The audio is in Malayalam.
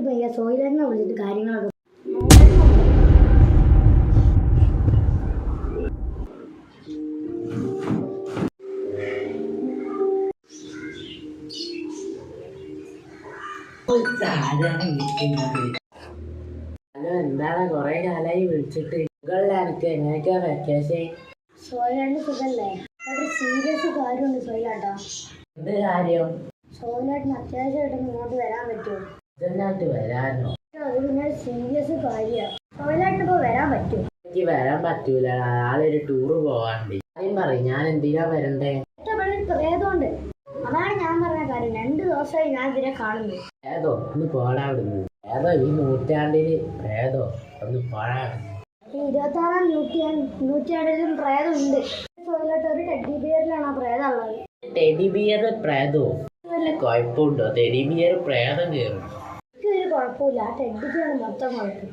വയ്യ, സോയിലെന്നെ വിളിച്ചിട്ട് കാര്യങ്ങളൊക്കെ. ഹലോ, എന്താണ് കൊറേ കാലായി വിളിച്ചിട്ട്? എനിക്ക് എങ്ങനെയൊക്കെയാ വെക്കേഷൻ? സോയിലാണ്ട് സുഖല്ലേ? ഒരു സീരിയസ് കാര്യമുണ്ട് സോയിലാട്ടാ. എന്ത് കാര്യം? സോയിലാട്ടിന് അത്യാവശ്യമായിട്ടൊന്ന് ഇങ്ങോട്ട് വരാൻ പറ്റുമോ? ഇതെന്നാട്ട് വരാനോ? അത് പിന്നെ സീരിയസ് കാര്യമാണ്. സോയിലാട്ടിനിപ്പോ വരാൻ പറ്റുമോ? എനിക്ക് വരാൻ പറ്റൂല, നാളെ ടൂറ് പോവാണ്ട്. കാര്യം പറയും, ഞാൻ എന്തിനാ വരണ്ടേ? പ്രേതമുണ്ട്, അതാണ് ഞാൻ പറഞ്ഞ കാര്യം. 2 ദിവസമായി ഞാൻ ഇതിനെ കാണുന്നു. ഏതോ ഒന്ന് പോടാവിടുന്നു. ഏതോ ഈ നൂറ്റാണ്ടില് പ്രേതോ ഒന്ന് പോടാവിടുന്നു. ഈ 26-ാം നൂറ്റാണ്ടിലും പ്രേതമുണ്ട്. സോയിലാട്ട് ഒരു ടെഡി ബിയറിലാണ് ആ പ്രേതം ഉള്ളത്. ടെഡി ബിയർ പ്രേതോ? വല്ല കുഴപ്പമുണ്ടോ? ടെഡി ബിയർ പ്രേതം കയറും? എനിക്കൊരു കുഴപ്പമില്ല, ആ ടെഡിക്കാണ് മൊത്തം കുഴപ്പം.